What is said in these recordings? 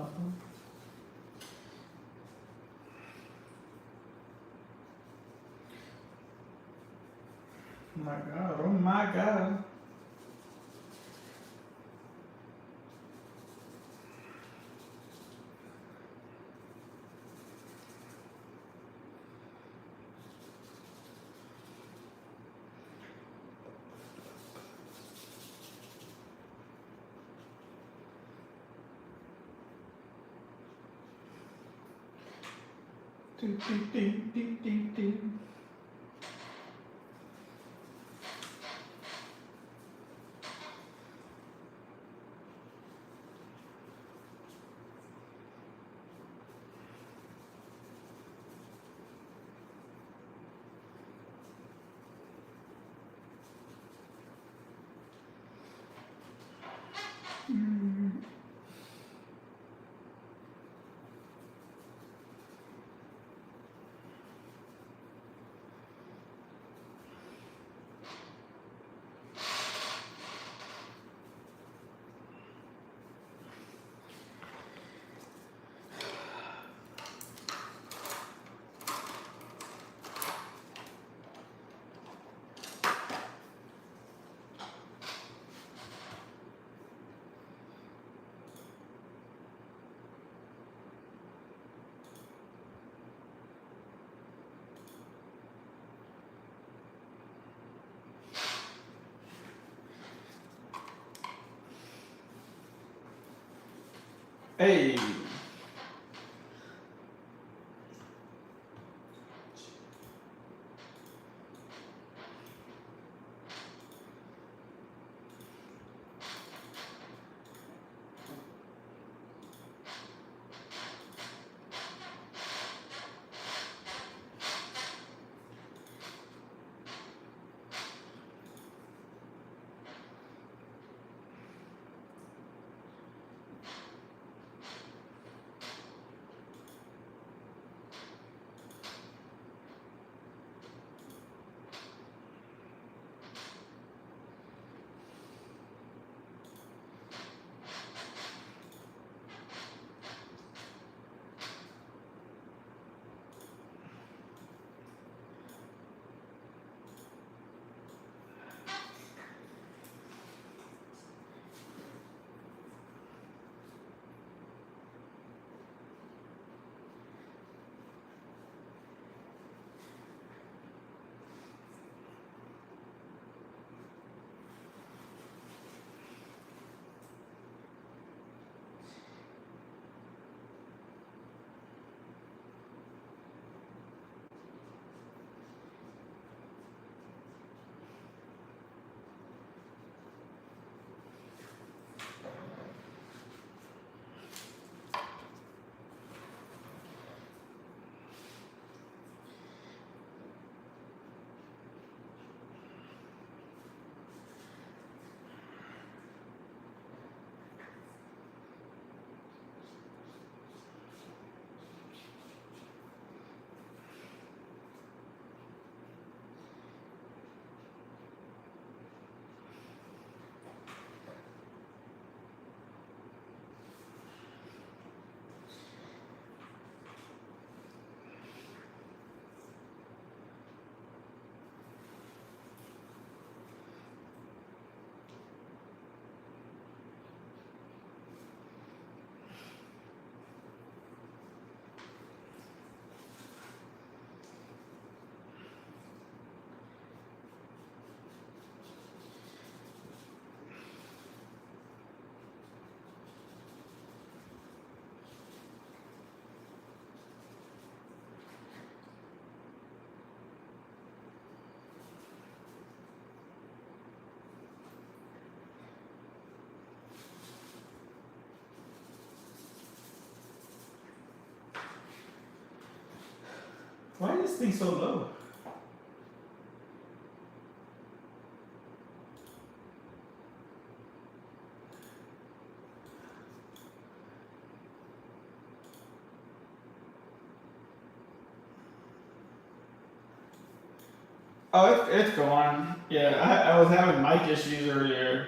Oh my god, oh my god. Do, do, do, do, do, do. Hey. Why is this thing so low? Oh, it's gone. Yeah, I was having mic issues earlier.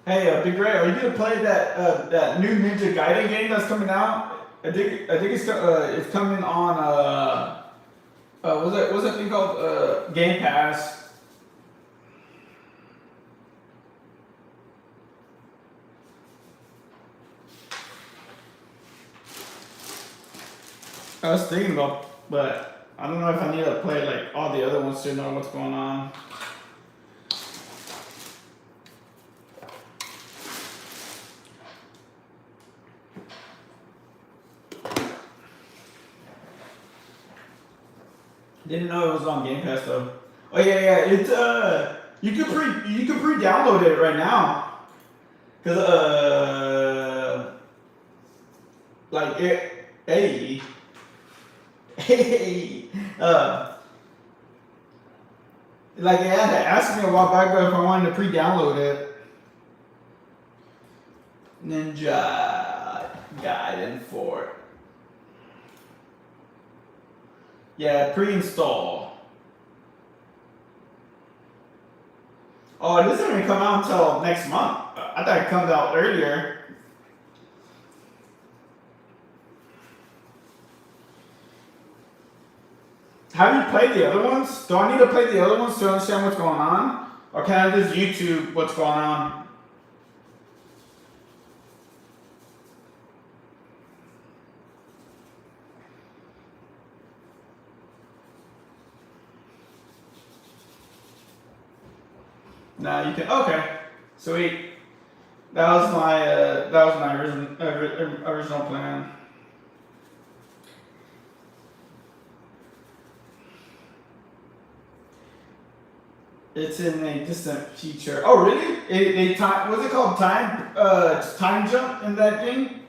Hey, Big Ray, are you gonna play that new Ninja Gaiden game that's coming out? I think it's coming on what's that thing called Game Pass. I was thinking about, but I don't know if I need to play like all the other ones to know what's going on. Didn't know it was on Game Pass though. Oh yeah, it's you can pre-download it right now. Cause like hey hey like they had to ask me a while back if I wanted to pre-download it. Ninja Gaiden 4. Yeah, pre-install. Oh, this isn't gonna come out until next month. I thought it comes out earlier. Have you played the other ones? Do I need to play the other ones to understand what's going on? Or can I just YouTube what's going on? Nah, you can. Okay, sweet. That was my original plan. It's in a distant future. Oh, really? Time. What's it called? Time jump in that game.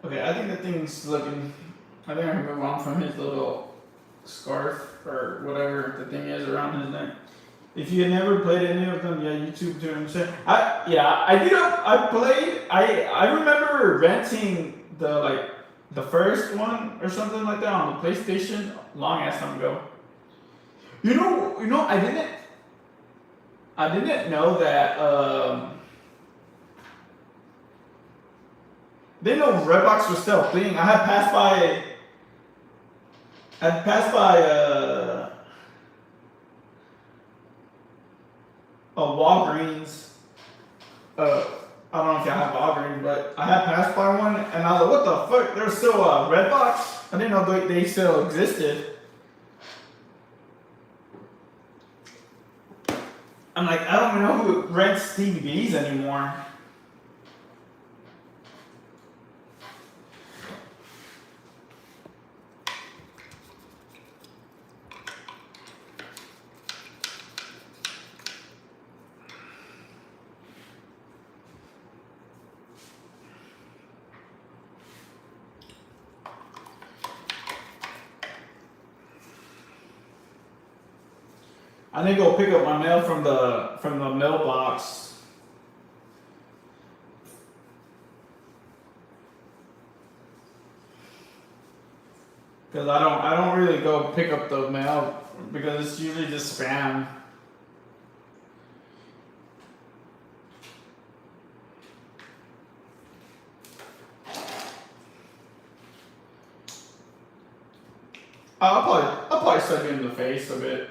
Okay, I think the thing's looking. I think I can move on from his little scarf or whatever the thing is around his neck. If you had never played any of them, yeah, YouTube to understand. I played. I remember renting the first one or something like that on the PlayStation long ass time ago. I didn't know that. Didn't know Redbox was still a thing. I had passed by. A Walgreens. I don't know if y'all have Walgreens, but I had passed by one, and I was like, "What the fuck?" There's still a Redbox. I didn't know they still existed. I'm like, I don't even know who rents DVDs anymore. I need to go pick up my mail from the mailbox. Cause I don't really go pick up the mail because it's usually just spam. I'll probably slap you in the face a bit.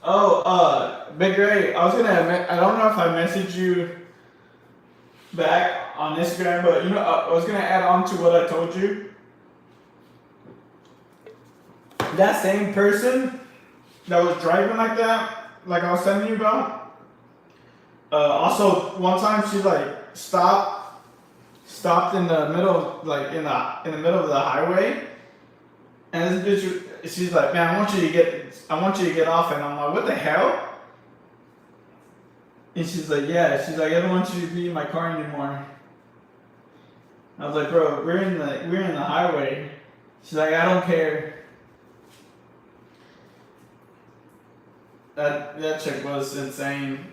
Oh, Big Ray, I don't know if I messaged you back on Instagram, but I was gonna add on to what I told you. That same person that was driving like that, like I was telling you about. Also, one time she like stopped in the middle, like in the middle of the highway, and this bitch, she's like, "Man, I want you to get off," and I'm like, "What the hell?" And she's like, "Yeah," she's like, "I don't want you to be in my car anymore." I was like, "Bro, we're in the highway." She's like, "I don't care." That chick was insane.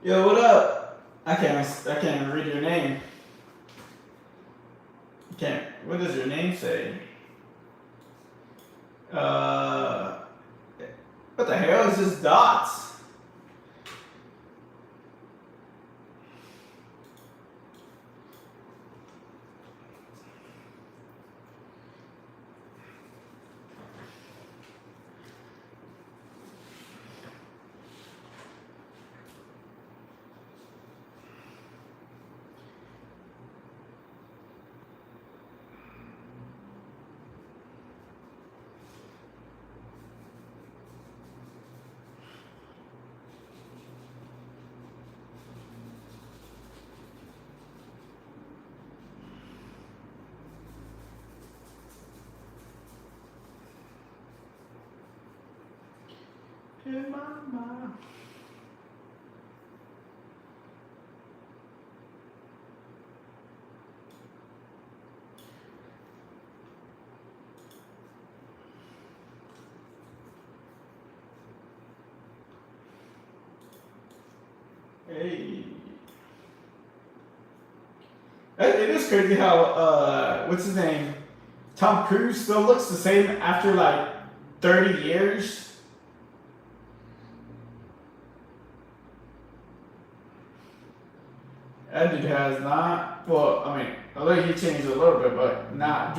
Yo, what up? I can't even read your name. Can't. What does your name say? Uh, what the hell is this dots? In my mind. Hey. It is crazy how what's his name? Tom Cruise still looks the same after like 30 years. That dude has not. Well, I mean, although he changed a little bit, but not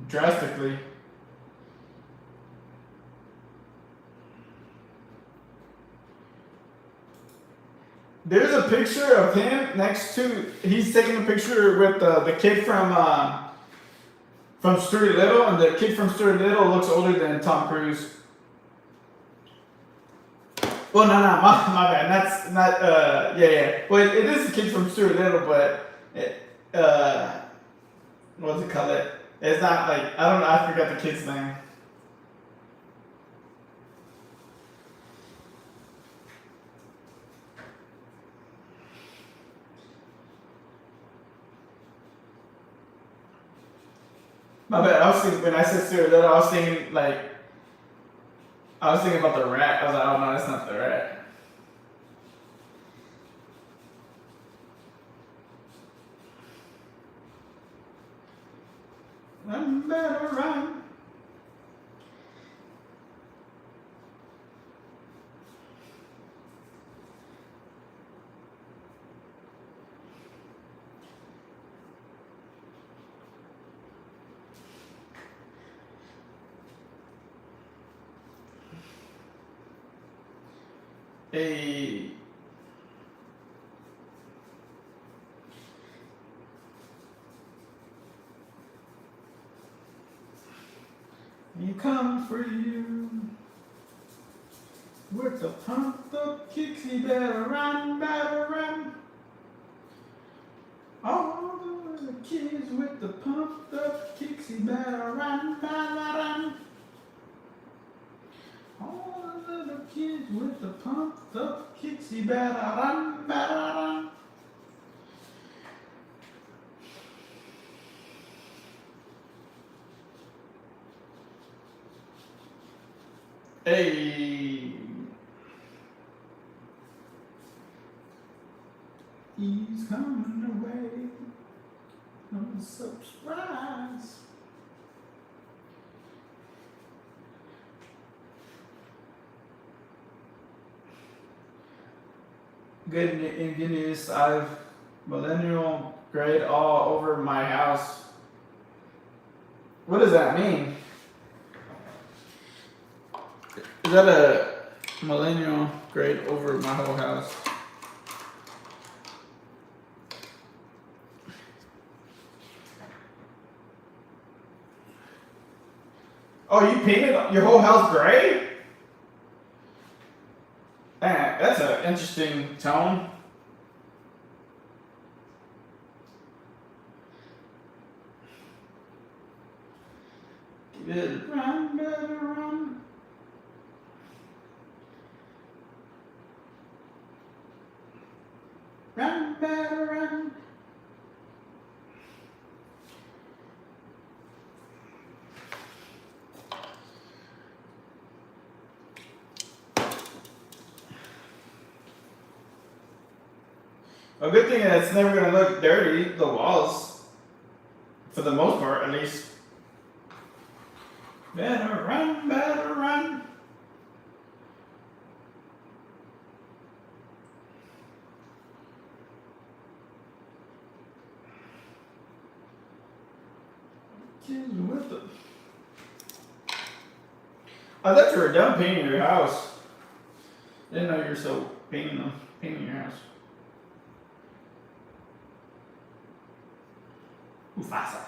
drastically. There's a picture of him next to. He's taking a picture with the kid from Stuart Little, and the kid from Stuart Little looks older than Tom Cruise. Well, no, my bad. That's not. Yeah. Well, it is the kid from Stuart Little, but what's it called? It's not like I don't know. I forgot the kid's name. My bad. I was thinking when I said Stuart Little, I was thinking about the rat. I was like, oh no, that's not the rat. Run, better run. Hey. You come for you with the pumped up kicks, you better run. All the kids with the pumped up kicks, you better run. All the little kids with the pumped up kicks, you better run. Hey. He's coming away. No surprise. good news. I've millennial grade all over my house. What does that mean? Is that a millennial grade over my whole house? Oh, you painted your whole house gray? Man, that's an interesting tone. Better run, better run. Run, better run. A good thing is it's never gonna look dirty, the walls. For the most part, at least. Better run, better run. What the? I thought you were done painting your house. Didn't know you were still painting your house. Mufasa.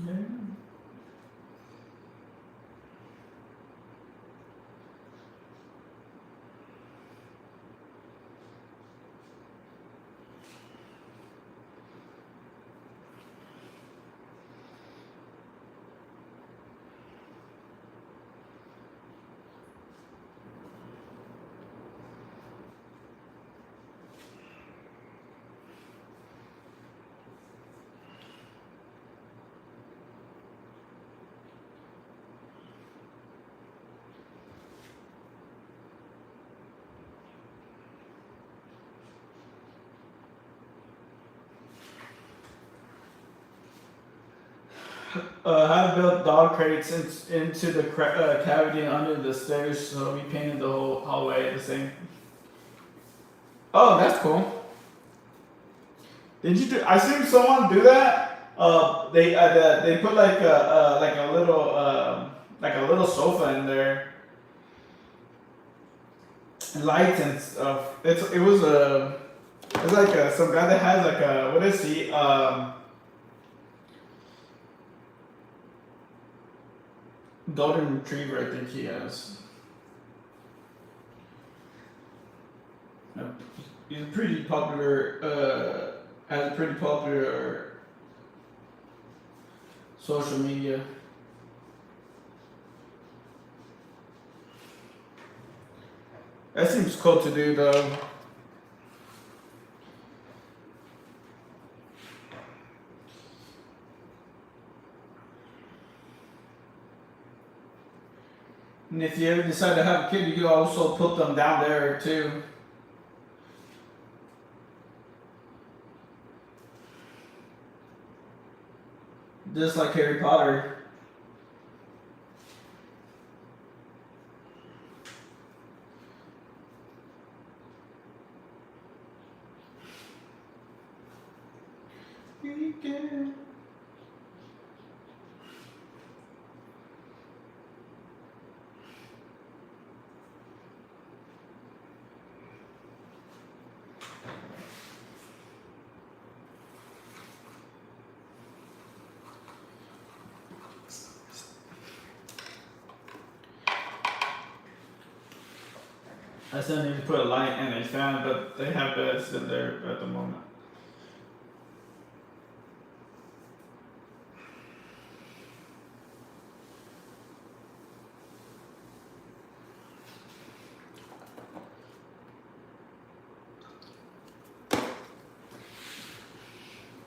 Yeah. How to build dog crates into the cavity under the stairs, so we painted the whole hallway the same. Oh, that's cool. Did you do? I seen someone do that. They put like a little sofa in there, and lights and stuff. It's like some guy that has like a, what is he? Golden retriever, I think he has. He's pretty popular. Has pretty popular social media. That seems cool to do though. And if you ever decide to have a kid, you can also put them down there too. Just like Harry Potter. Weekend. I still need to put a light and a fan, but they have beds in there at the moment.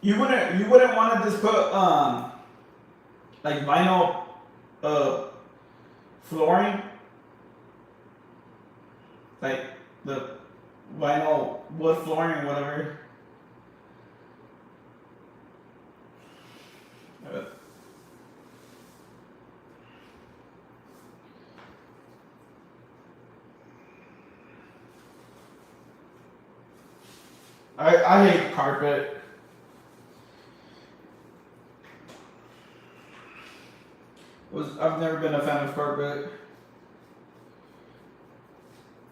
You wouldn't want to just put like vinyl flooring like the vinyl wood flooring, whatever. Uh, I hate carpet. I've never been a fan of carpet.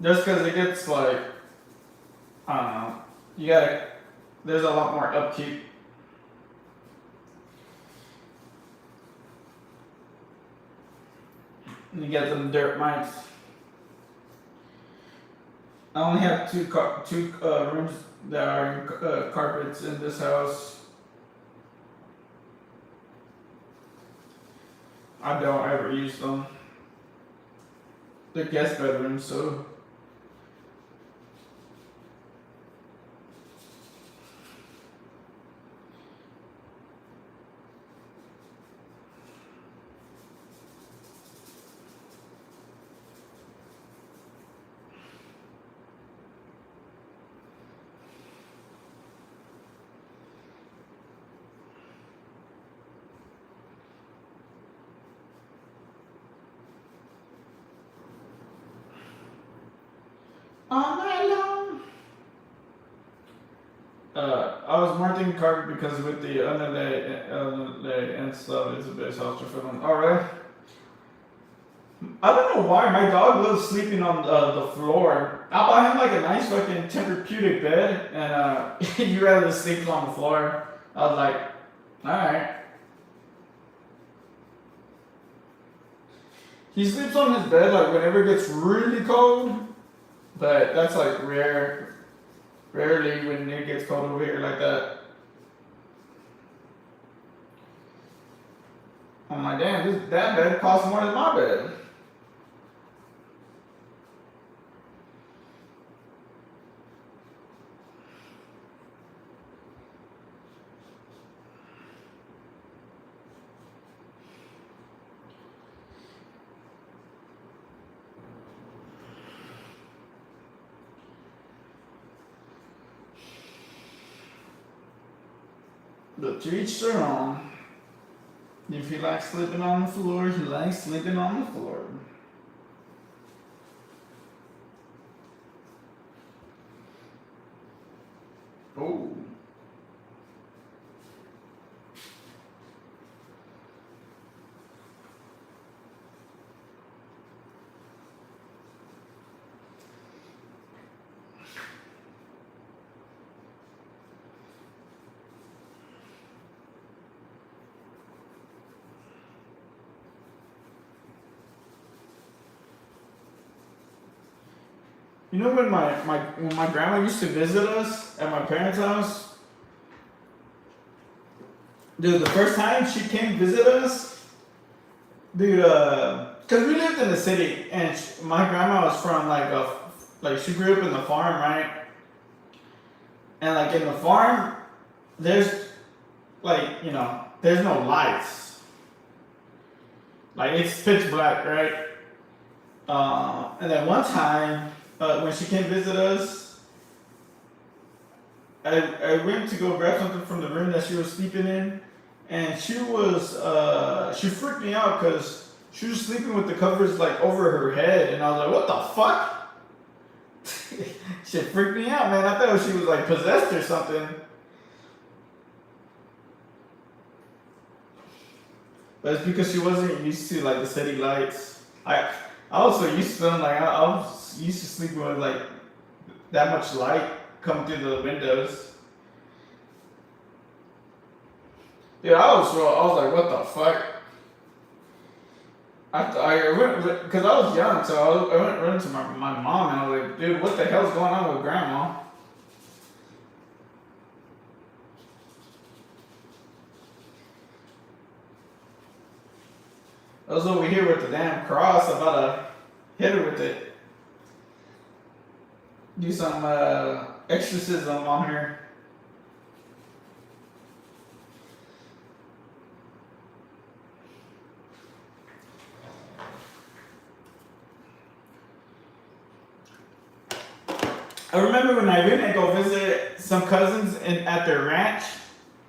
Just because it gets like, I don't know, you gotta, there's a lot more upkeep. You get them dirt mites. I only have two rooms that are carpets in this house. I don't ever use them. They're guest bedrooms, so. All night long. I was more thinking carpet because with the underlay and stuff, it's a bit softer for them. Alright. I don't know why my dog loves sleeping on the floor. I'll buy him like a nice fucking Tempur-Pedic bed, and he'd rather sleep on the floor. I was like, alright. He sleeps on his bed like whenever it gets really cold, but that's like rarely when it gets cold over here like that. I'm like, damn, that bed costs more than my bed. But to each their own. If he likes sleeping on the floor, he likes sleeping on the floor. Oh. You know when my grandma used to visit us at my parents' house? Dude, the first time she came visit us, dude, cause we lived in the city, and my grandma was from like she grew up in the farm, right? And like in the farm, there's there's no lights. Like it's pitch black, right? And then one time, when she came visit us, I went to go grab something from the room that she was sleeping in, and she freaked me out because she was sleeping with the covers like over her head, and I was like, what the fuck? Shit freaked me out, man. I thought she was like possessed or something. But it's because she wasn't used to like the city lights. I also used to feel like I was used to sleeping with like that much light come through the windows. Dude, I was like, what the fuck? I went because I was young, so I went running to my mom, and I was like, dude, what the hell's going on with grandma? I was over here with the damn cross, about to hit her with it. Do some exorcism on her. I remember when I went and go visit some cousins at their ranch,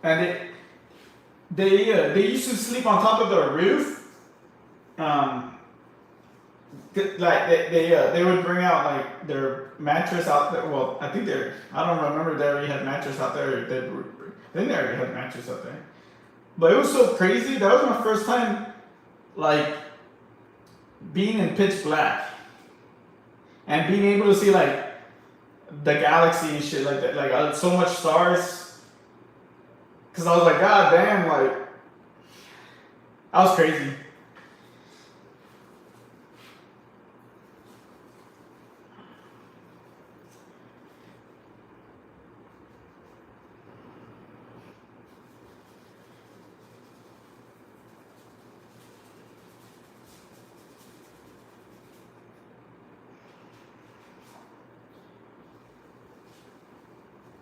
and they used to sleep on top of the roof. Um, like they would bring out like their mattress out there. Well, I think I don't remember they already had mattress out there. They already had mattress out there. But it was so crazy. That was my first time, like, being in pitch black and being able to see like the galaxy and shit like that. Like so much stars. Cause I was like, God damn, like, that was crazy.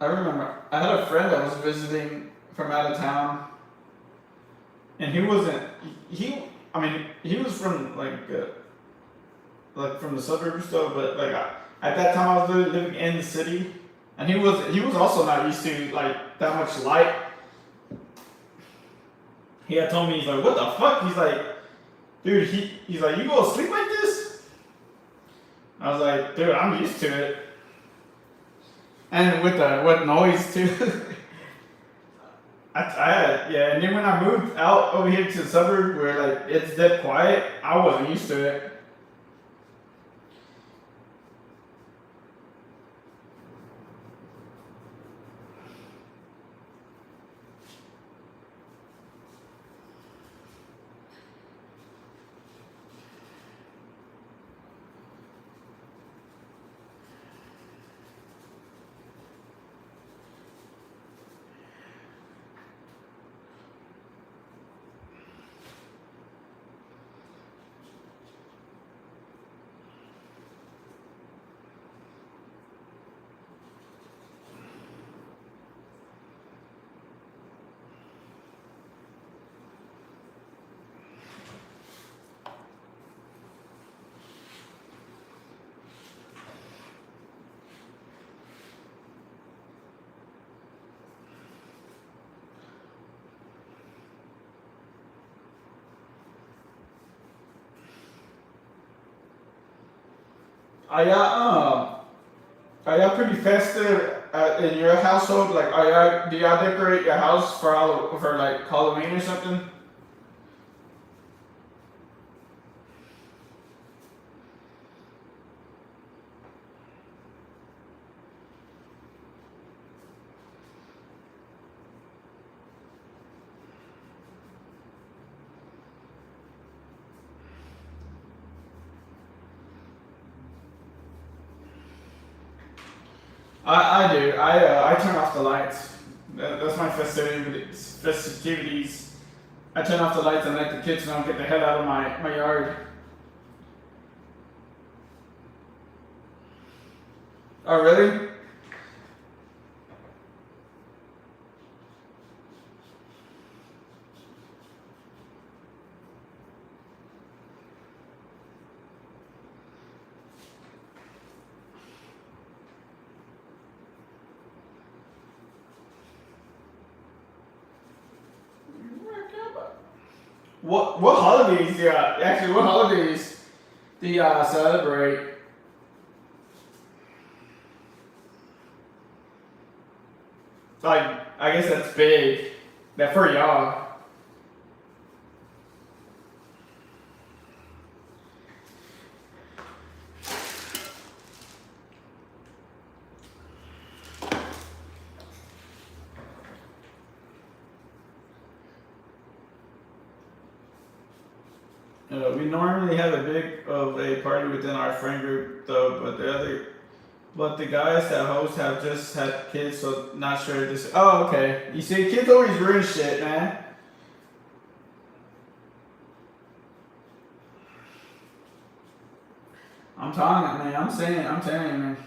I remember I had a friend that was visiting from out of town, and he wasn't. I mean, he was from like from the suburbs though, but like at that time I was living in the city, and he was also not used to like that much light. He had told me, he's like, what the fuck? He's like, dude, he's like, you go to sleep like this? I was like, dude, I'm used to it. And with noise too. Yeah, and then when I moved out over here to the suburb where like it's dead quiet, I wasn't used to it. Are y'all pretty festive in your household? Like, do y'all decorate your house for like Halloween or something? I do. I turn off the lights. That's my festivities. I turn off the lights and let the kids know get the hell out of my yard. Oh really? What holidays do you actually what holidays do you celebrate? Like I guess that's big. That for y'all. We normally have a big of a party within our friend group though, but the guys that host have just had kids, so not sure this. Oh, okay. You see, kids always ruin shit, man. I'm telling you, man. I'm telling you, man.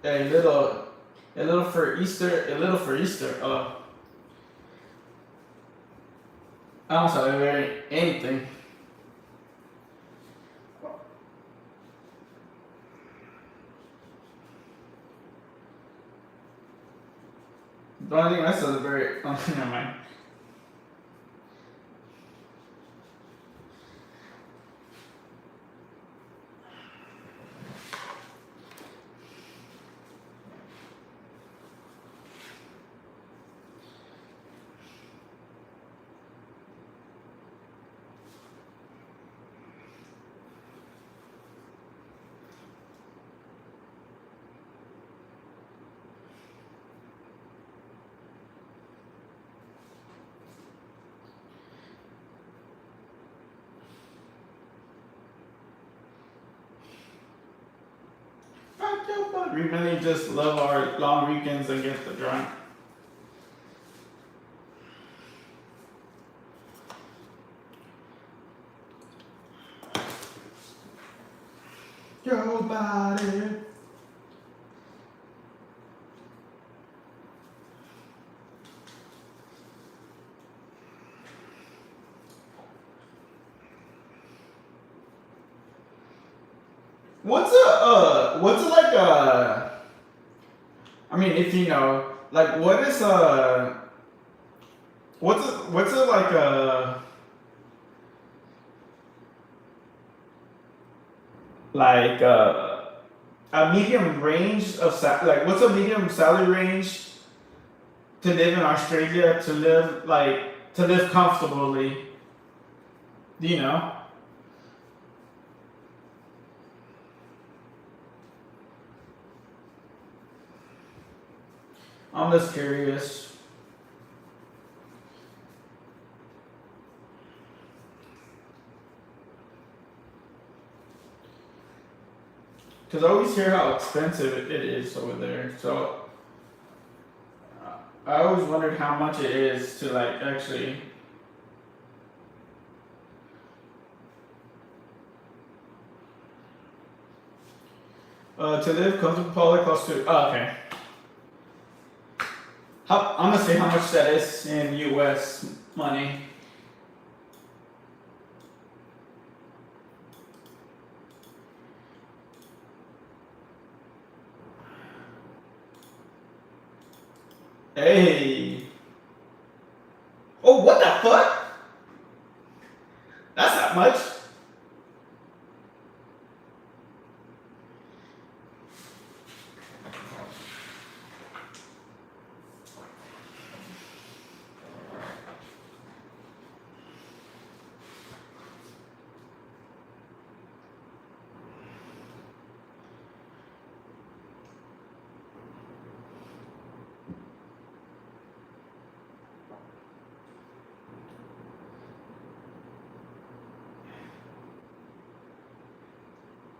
Hey, little. A little for Easter. A little for Easter. I don't celebrate anything. The only thing I celebrate. Oh, never mind. We really just love our long weekends and get the drunk. Your body. What's a like I mean, if you know, like, what is what's a like like a medium range of like what's a medium salary range to live in Australia to live comfortably? Do you know? I'm just curious. Because I always hear how expensive it is over there. So I always wondered how much it is to like actually. To live comfortable probably close to. Oh, okay. I'm gonna say how much that is in U.S. money. Hey. Oh, what the fuck? That's not much.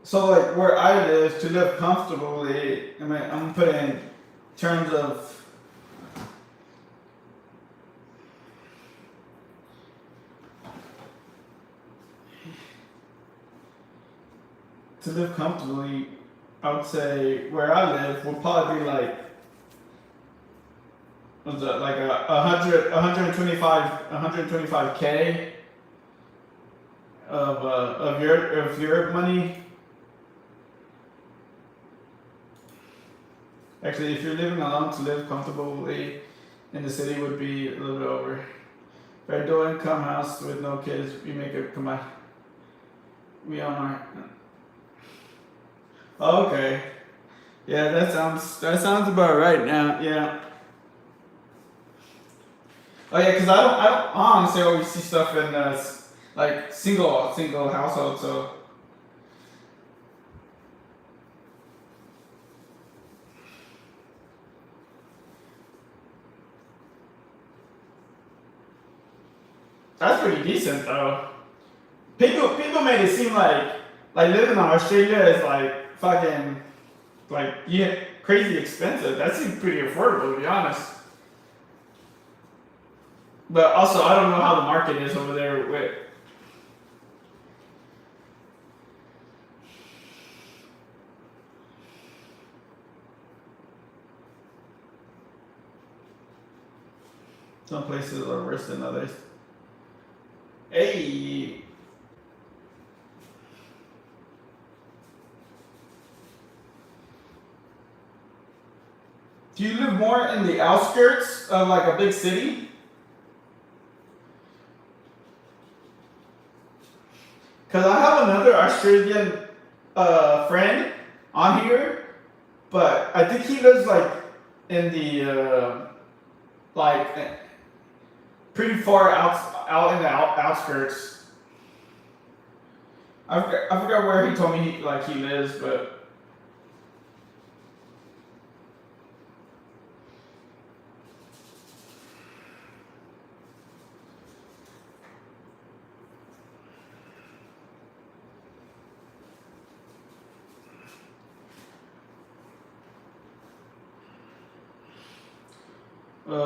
So like where I live, to live comfortably, I mean I'm putting in terms of to live comfortably, I would say where I live will probably be like what's that like a hundred 125K of your money. Actually, if you're living alone, to live comfortably in the city would be a little bit over. For a dual income house with no kids, we make it come out. We own our. Oh, okay. Yeah, that sounds about right now. Yeah. Oh yeah, because I don't honestly always see stuff in like single household. So that's pretty decent though. People made it seem like living in Australia is like fucking like yeah crazy expensive. That seems pretty affordable to be honest. But also I don't know how the market is over there with. Some places are worse than others. Hey. Do you live more in the outskirts of like a big city? Because I have another Australian friend on here, but I think he lives like in the like pretty far out in the outskirts. I forgot where he told me he lives, but.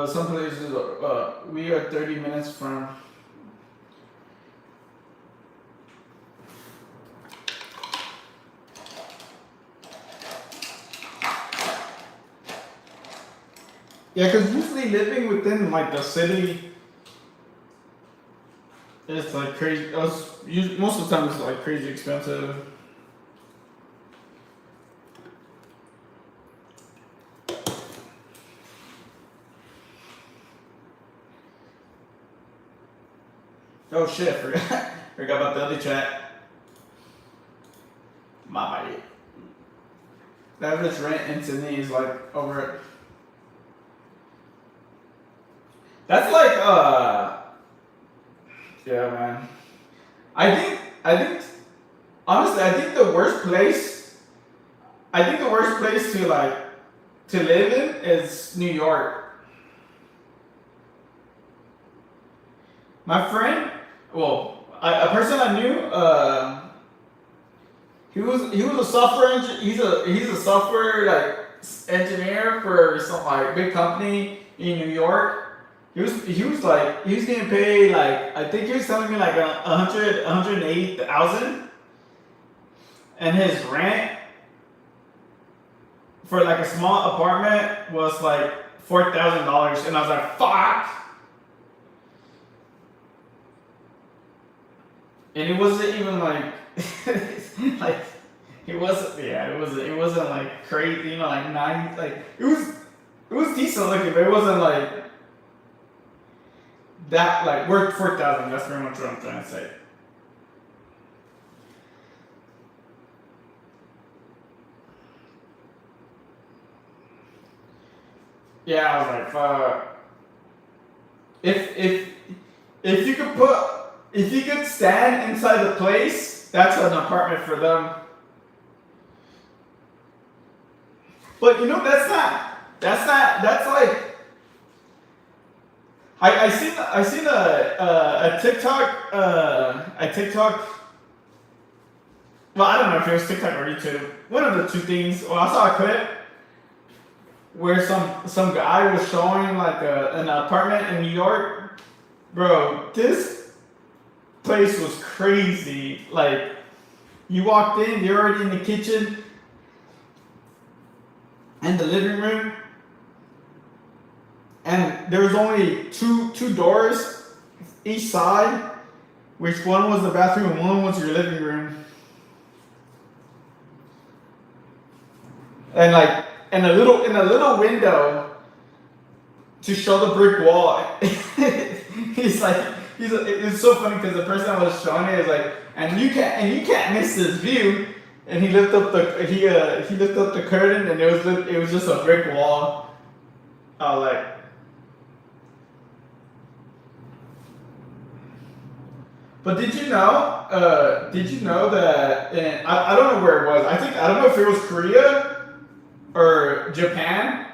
Some places we are 30 minutes from. Yeah, because usually living within like the city is like crazy. Most of the time it's like crazy expensive. Oh shit, forgot about the other chat. My bad. The average rent in Sydney is like over. That's like yeah, man. I think honestly I think the worst place to like to live in is New York. My friend, well, a person I knew, he was a software engineer. He's a software like engineer for some like big company in New York. He was getting paid like I think he was telling me like 180,000, and his rent for like a small apartment was like $4,000, and I was like, fuck. And it wasn't even like like it wasn't like crazy, like nice, like it was decent looking, but it wasn't like that like worth 4,000. That's very much what I'm trying to say. Yeah, I was like, fuck. If you could stand inside the place, that's an apartment for them. But that's like I seen a TikTok. Well, I don't know if it was TikTok or YouTube. One of the two things. Well, I saw a clip where some guy was showing like an apartment in New York. Bro, this place was crazy. Like, you walked in, you're already in the kitchen and the living room, and there was only two doors each side, which one was the bathroom and one was your living room. And like in a little window to show the brick wall. It's so funny because the person I was showing it is like, and you can't miss this view. And he lifted up the curtain, and it was just a brick wall. I was like, but did you know that? I don't know where it was. I don't know if it was Korea or Japan,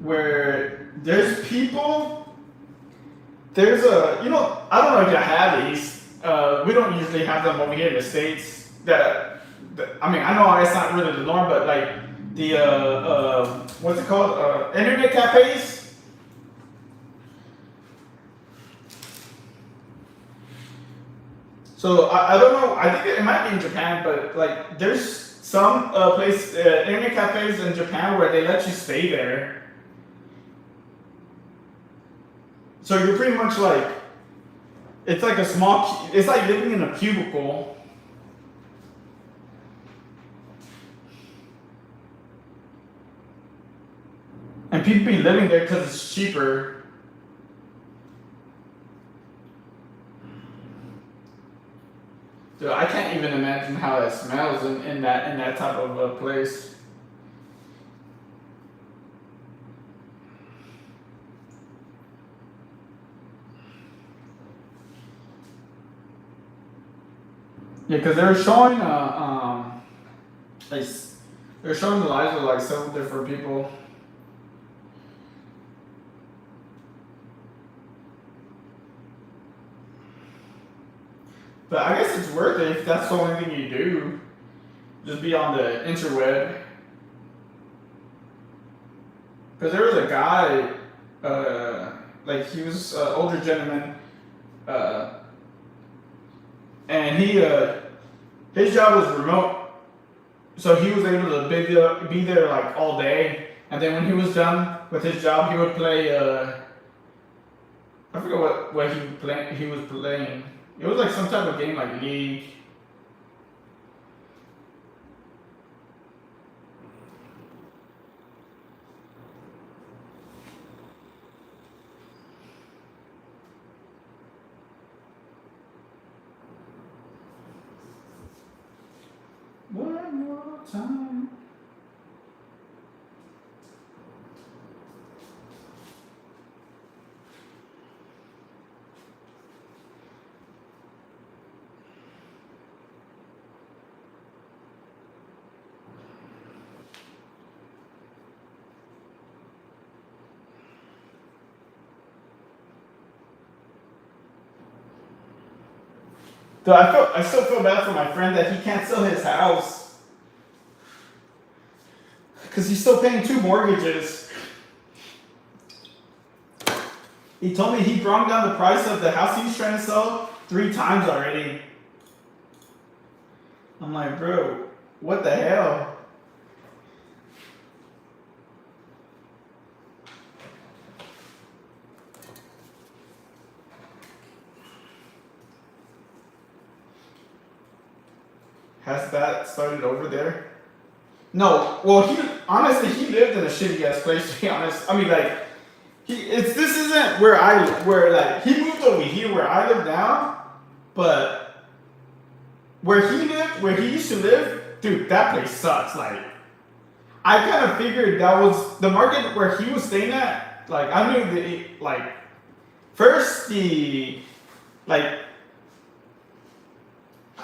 where there's people. There's I don't know if you have these. We don't usually have them over here in the States. I mean, I know it's not really the norm, but like the what's it called? Internet cafes. So I don't know. I think it might be in Japan, but like there's some internet cafes in Japan where they let you stay there. So you're pretty much like, it's like it's like living in a cubicle. And people be living there because it's cheaper. Dude, I can't even imagine how it smells in that type of a place. Yeah, because they're showing like they're showing the lives of like several different people. But I guess it's worth it if that's the only thing you do. Just be on the interweb. Because there was a guy, like he was an older gentleman, and his job was remote, so he was able to be there like all day. And then when he was done with his job, he would play. I forget what he was playing. It was like some type of game like League. One more time. Dude, I still feel bad for my friend that he can't sell his house because he's still paying 2 mortgages. He told me he brought down the price of the house he's trying to sell 3 times already. I'm like, bro, what the hell? Has that started over there? No. Well, he lived in a shitty ass place, to be honest. I mean, like, this isn't where like he moved over here where I live now, but where he used to live, dude, that place sucks. Like, I kind of figured that was the market where he was staying at. Like, I knew first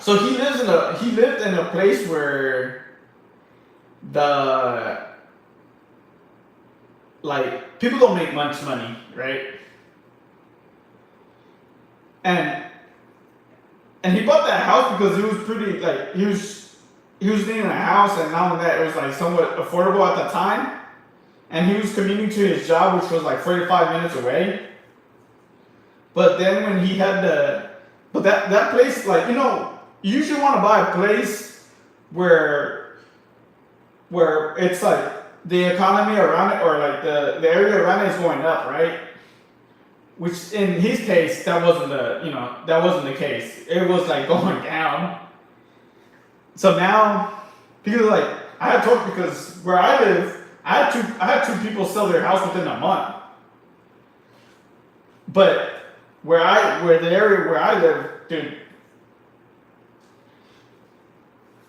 so he lived in a place where people don't make much money, right? And he bought that house because it was pretty he was living in a house, and not only that, it was like somewhat affordable at the time. And he was commuting to his job, which was like 45 minutes away. But then when he had that place, like, you usually want to buy a place where it's like the economy around it, or like the area around it is going up, right? Which in his case, that wasn't the case. It was like going down. So now, because like I had told, because where I live, I had two people sell their house within a month. But where the area where I live, dude,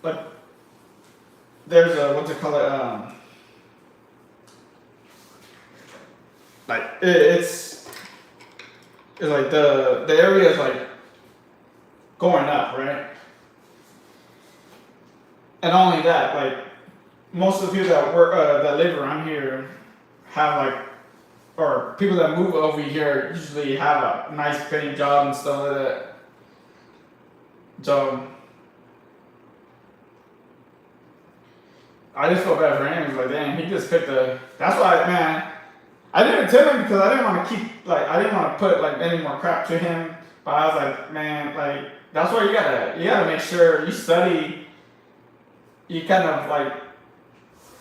like there's a what's it called like it's like the area is like going up, right? And not only that, like most of the people that live around here have or people that move over here usually have a nice paying job and stuff like that. So I just felt bad for him. He was like, damn, he just picked that's why, man, I didn't tell him because I didn't want to I didn't want to put any more crap to him. But I was like, man, that's why you gotta make sure you study. You kind of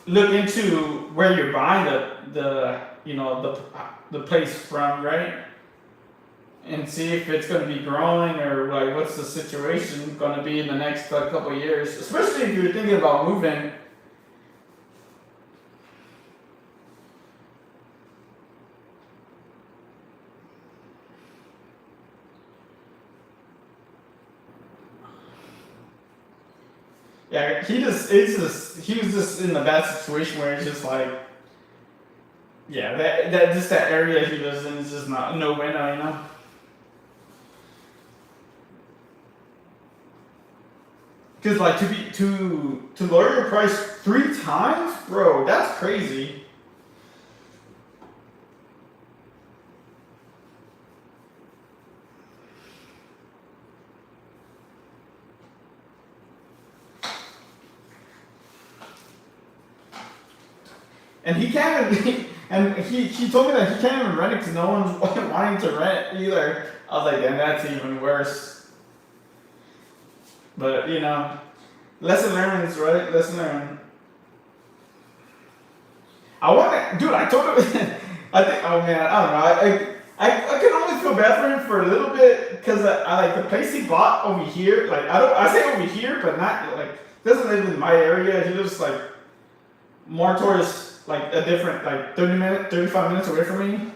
look into where you're buying the place from, right? and see if it's going to be growing or like what's the situation going to be in the next couple of years, especially if you're thinking about moving. Yeah, he was just in a bad situation where it's just like, yeah, that area he lives in is just not no winner, you know. Because like to lower your price 3 times, bro, that's crazy. And he can't even, and he told me that he can't even rent it because no one's wanting to rent either. I was like, damn, that's even worse. But you know, lesson learned, right? Lesson learned. I want to, dude. I told him. I think. Oh man, I don't know. I can only feel bad for him for a little bit because I like the place he bought over here. Like I say over here, but not like he doesn't live in my area. He lives like more towards like a different like 35 minutes away from me.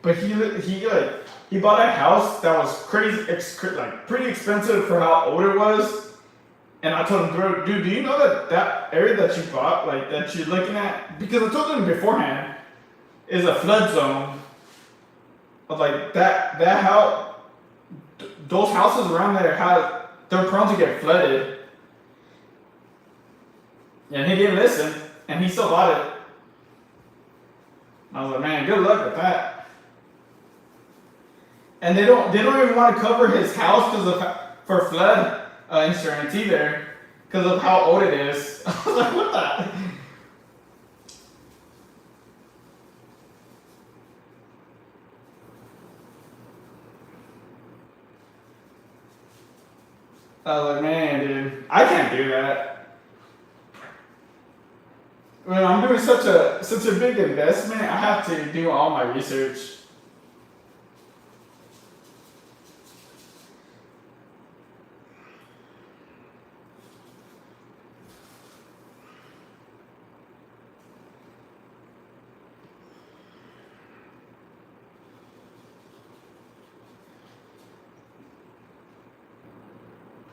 But he bought a house that was crazy, like pretty expensive for how old it was. And I told him, bro, dude, do you know that area that you bought, like that you're looking at? Because I told him beforehand, is a flood zone. Of like that house, those houses around there they're prone to get flooded. And he didn't listen, and he still bought it. I was like, man, good luck with that. And they don't even want to cover his house for flood insurance either, because of how old it is. I was like, what the? I was like, man, dude, I can't do that. When I'm doing such a big investment, I have to do all my research.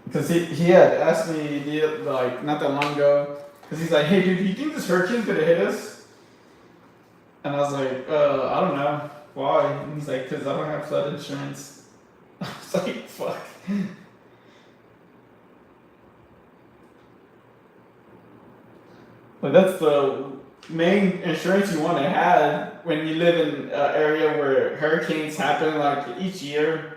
Because he had asked me like not that long ago, because he's like, hey dude, do you think this hurricane's gonna hit us? And I was like, I don't know. Why? And he's like, because I don't have flood insurance. I was like, fuck. But that's the main insurance you want to have when you live in an area where hurricanes happen like each year.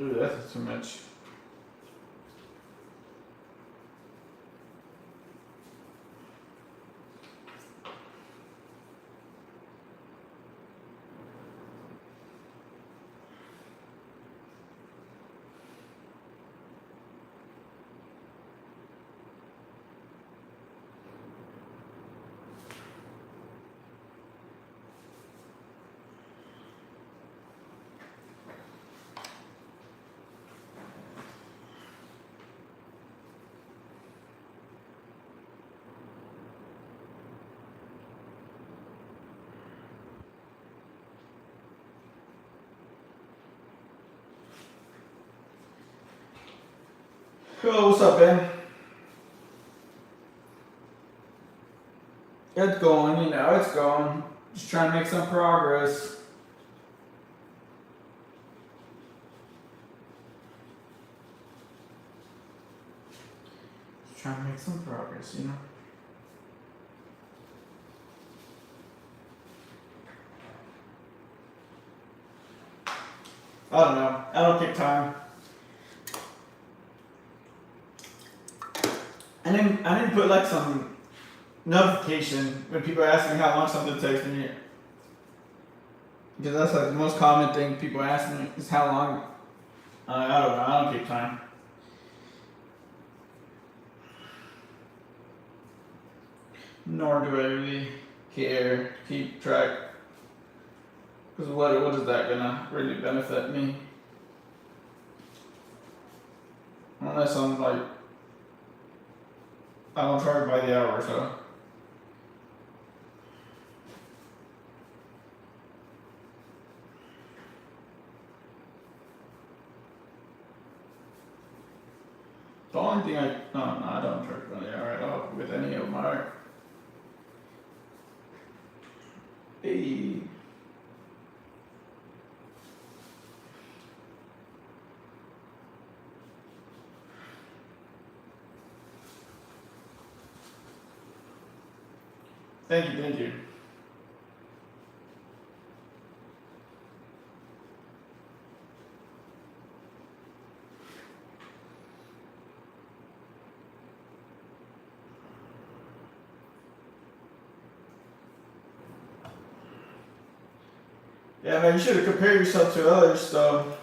Ooh, that's too much. Oh, what's up, Ben? It's going, it's going. Just trying to make some progress. Just trying to make some progress. I don't know. I don't take time. I didn't put like some notification when people ask me how long something takes me. Because that's like the most common thing people ask me is how long. I don't know. I don't keep time. Nor do I really care to keep track. Because what is that gonna really benefit me? Unless I'm like, I don't charge by the hour, so. The only thing no, I don't charge by the hour at all with any of my art. Hey. Thank you. Yeah, man, you should compare yourself to others, though.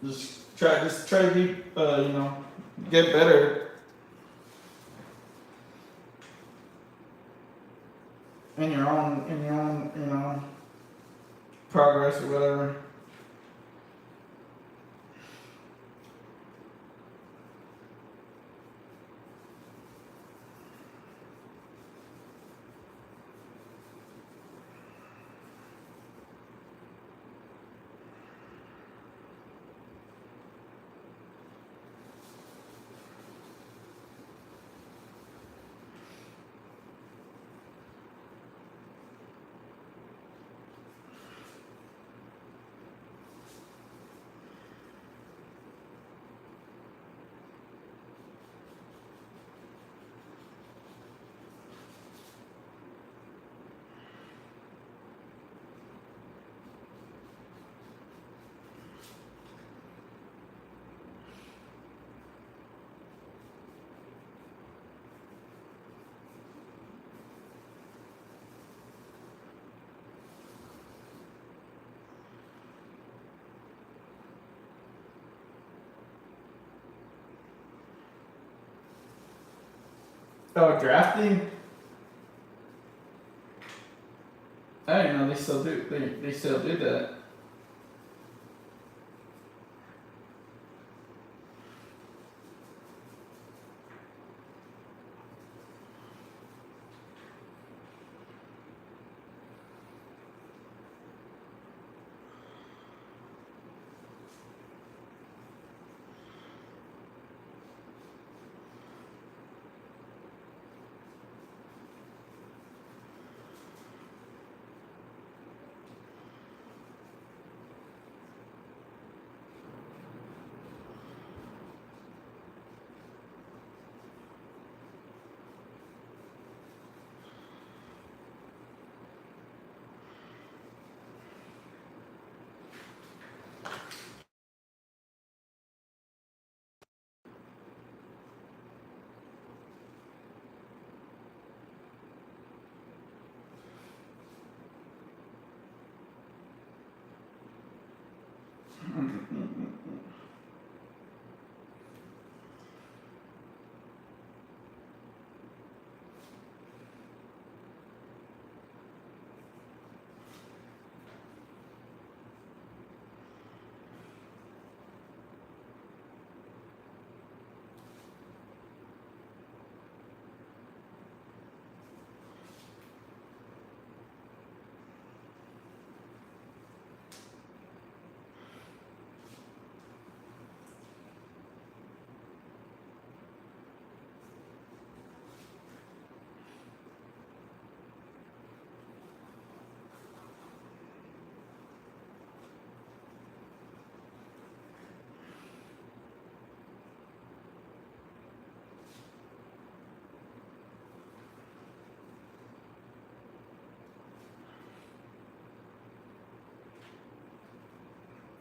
Just try to be, get better in your own, progress or whatever. Oh, drafting? I didn't know they still do. They still do that.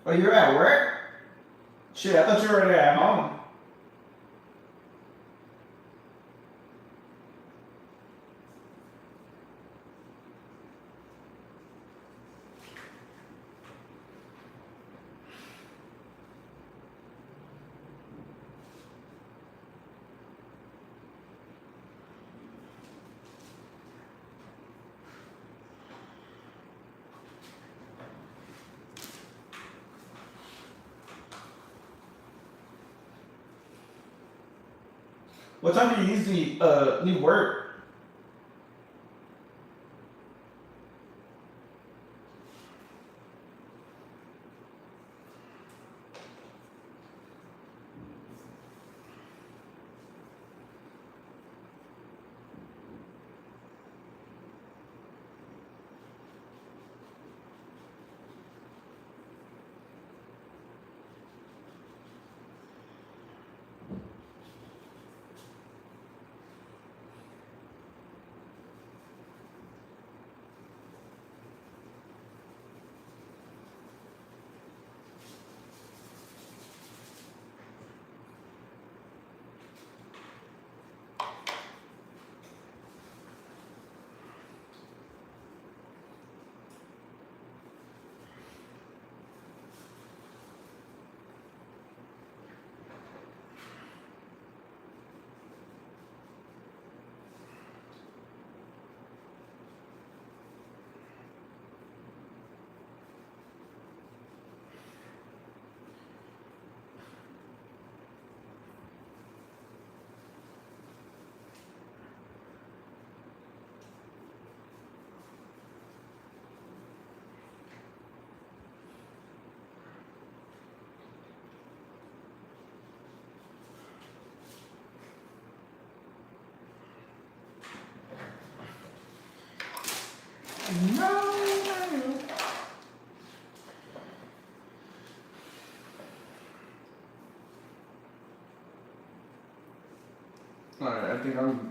Oh, you're at work? Shit, I thought you were already at home. What time do you usually leave work? No. Alright, I think I'm.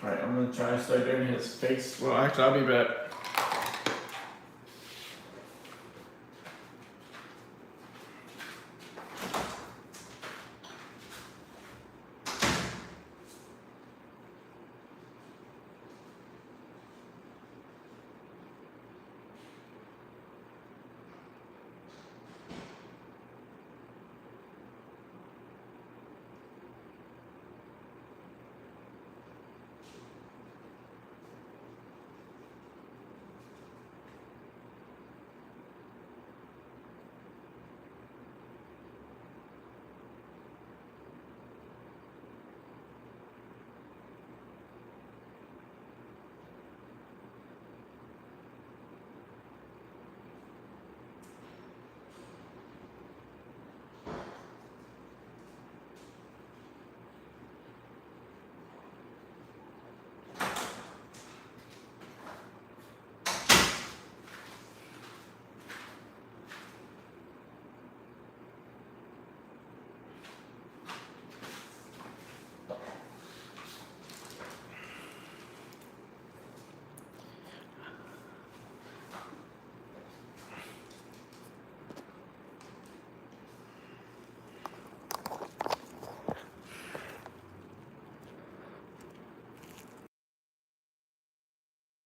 Alright, I'm gonna try to start doing his face. Well, actually, I'll be back.